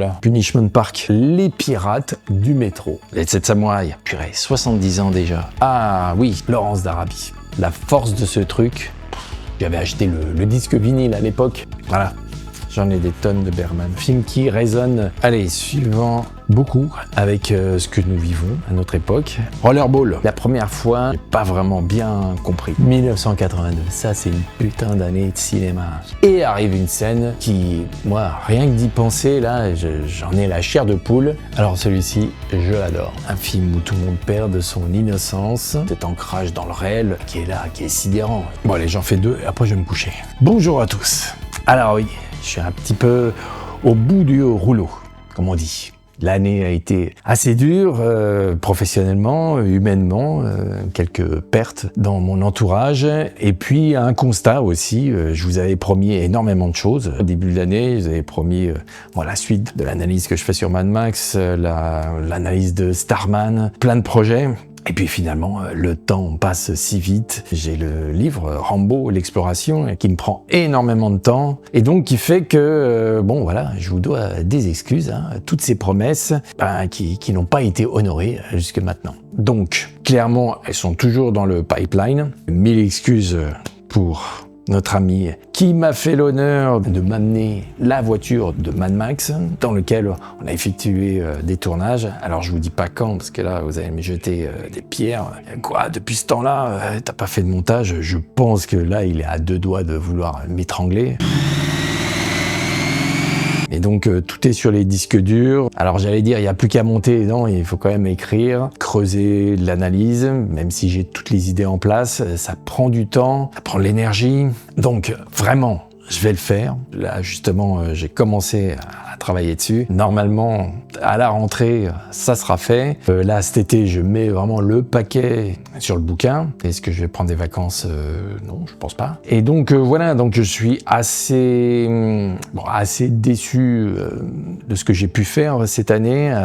là, Punishment Park, les pirates du métro. Les 7 samouraïs, purée, 70 ans déjà. Ah oui, Lawrence d'Arabie. La force de ce truc, j'avais acheté le disque vinyle à l'époque. Voilà, j'en ai des tonnes de Bergman. Film qui résonne, allez, suivant beaucoup avec ce que nous vivons à notre époque. Rollerball, la première fois, j'ai pas vraiment bien compris. 1982, ça c'est une putain d'année de cinéma. Et arrive une scène qui, moi, rien que d'y penser, là, j'en ai la chair de poule. Alors celui-ci, je l'adore. Un film où tout le monde perd de son innocence, cet ancrage dans le réel qui est là, qui est sidérant. Bon allez, j'en fais 2 et après je vais me coucher. Bonjour à tous. Alors oui, je suis un petit peu au bout du rouleau, comme on dit. L'année a été assez dure, professionnellement, humainement, quelques pertes dans mon entourage, et puis un constat aussi, je vous avais promis énormément de choses. Au début de l'année, je vous avais promis la suite de l'analyse que je fais sur Mad Max, l'analyse de Starman, plein de projets. Et puis finalement, le temps passe si vite. J'ai le livre Rambo, l'exploration, qui me prend énormément de temps. Et donc qui fait que, bon voilà, je vous dois des excuses. Hein, toutes ces promesses qui n'ont pas été honorées jusque maintenant. Donc, clairement, elles sont toujours dans le pipeline. 1000 excuses pour notre ami qui m'a fait l'honneur de m'amener la voiture de Mad Max dans lequel on a effectué des tournages. Alors je vous dis pas quand parce que là vous allez me jeter des pierres. Quoi, depuis ce temps-là, t'as pas fait de montage? Je pense que là il est à 2 doigts de vouloir m'étrangler. Et donc tout est sur les disques durs. Alors j'allais dire, il n'y a plus qu'à monter, non, il faut quand même écrire, creuser l'analyse, même si j'ai toutes les idées en place, ça prend du temps, ça prend de l'énergie. Donc vraiment, je vais le faire. Là justement, j'ai commencé à travailler dessus. Normalement, à la rentrée, ça sera fait. Là cet été, je mets vraiment le paquet sur le bouquin. Est-ce que je vais prendre des vacances? Non, je pense pas. Et donc voilà, donc je suis assez déçu de ce que j'ai pu faire cette année.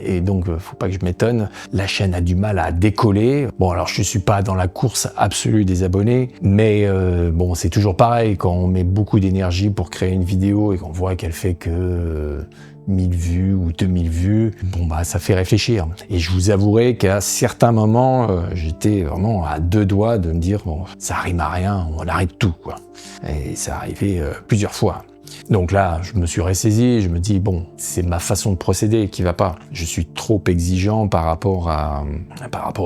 Et donc, faut pas que je m'étonne. La chaîne a du mal à décoller. Bon, alors je suis pas dans la course absolue des abonnés, mais bon, c'est toujours pareil quand on met beaucoup d'énergie pour créer une vidéo et qu'on voit qu'elle fait que 1000 vues ou 2000 vues, bon bah ça fait réfléchir. Et je vous avouerai qu'à certains moments, j'étais vraiment à 2 doigts de me dire bon, ça rime à rien, on arrête tout quoi. Et ça arrivait plusieurs fois. Donc là, je me suis ressaisi, je me dis bon, c'est ma façon de procéder qui va pas. Je suis trop exigeant par rapport à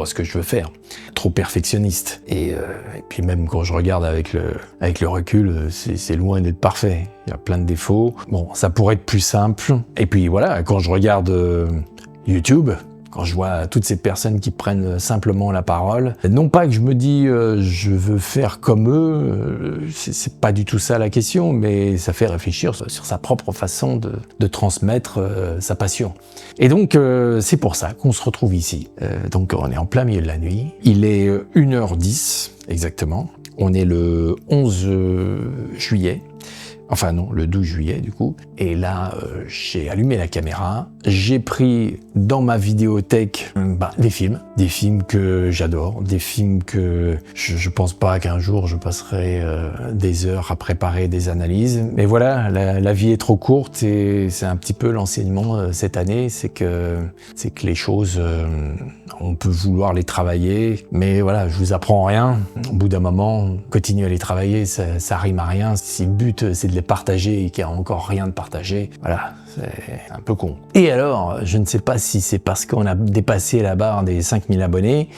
ce que je veux faire, trop perfectionniste. Et puis même quand je regarde avec le recul, c'est loin d'être parfait. Il y a plein de défauts. Bon, ça pourrait être plus simple. Et puis voilà, quand je regarde YouTube, quand je vois toutes ces personnes qui prennent simplement la parole, non pas que je me dis je veux faire comme eux, c'est pas du tout ça la question, mais ça fait réfléchir sur sa propre façon de transmettre sa passion. Et donc c'est pour ça qu'on se retrouve ici. Donc on est en plein milieu de la nuit, il est 1h10 exactement, on est le 11 juillet. Enfin non, le 12 juillet du coup. Et là, j'ai allumé la caméra, j'ai pris dans ma vidéothèque des films que j'adore, des films que je pense pas qu'un jour je passerai des heures à préparer des analyses. Mais voilà, la vie est trop courte et c'est un petit peu l'enseignement cette année, c'est que les choses, on peut vouloir les travailler, mais voilà, je vous apprends rien. Au bout d'un moment, continuer à les travailler, ça rime à rien. Si le but c'est de les partager et qu'il n'y a encore rien de partagé, voilà, c'est un peu con. Et alors, je ne sais pas si c'est parce qu'on a dépassé la barre des 5000 abonnés,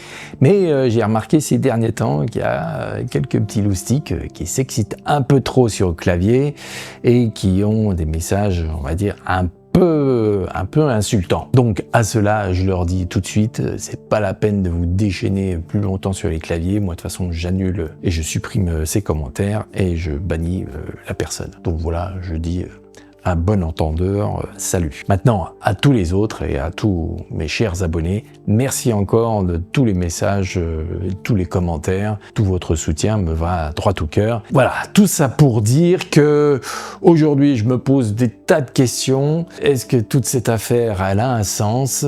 mais j'ai remarqué ces derniers temps qu'il y a quelques petits loustiques qui s'excitent un peu trop sur le clavier et qui ont des messages, on va dire, un peu insultants. Donc à cela, je leur dis tout de suite, c'est pas la peine de vous déchaîner plus longtemps sur les claviers. Moi de toute façon, j'annule et je supprime ces commentaires et je bannis la personne. Donc voilà, je dis à bon entendeur, salut. Maintenant, à tous les autres et à tous mes chers abonnés, merci encore de tous les messages, tous les commentaires, tout votre soutien me va droit au cœur. Voilà, tout ça pour dire que aujourd'hui, je me pose des tas de questions. Est-ce que toute cette affaire, elle a un sens?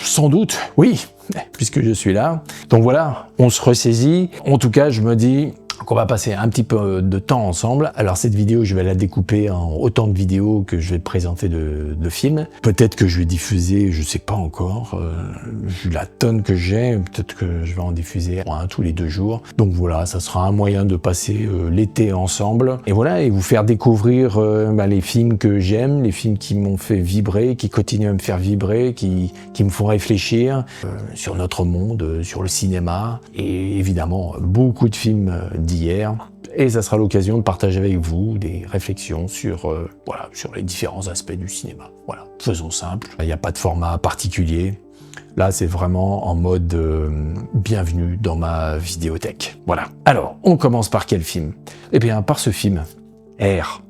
Sans doute, oui, puisque je suis là. Donc voilà, on se ressaisit. En tout cas, je me dis, Donc on va passer un petit peu de temps ensemble. Alors cette vidéo, je vais la découper en autant de vidéos que je vais te présenter de films. Peut-être que je vais diffuser, je sais pas encore, vu la tonne que j'ai, peut-être que je vais en diffuser un tous les 2 jours. Donc voilà, ça sera un moyen de passer l'été ensemble. Et voilà, et vous faire découvrir les films que j'aime, les films qui m'ont fait vibrer, qui continuent à me faire vibrer, qui me font réfléchir sur notre monde, sur le cinéma, et évidemment beaucoup de films d'hier. Et ça sera l'occasion de partager avec vous des réflexions sur, sur les différents aspects du cinéma. Voilà, faisons simple, il n'y a pas de format particulier. Là, c'est vraiment en mode bienvenue dans ma vidéothèque. Voilà. Alors, on commence par quel film? Eh bien, par ce film, R.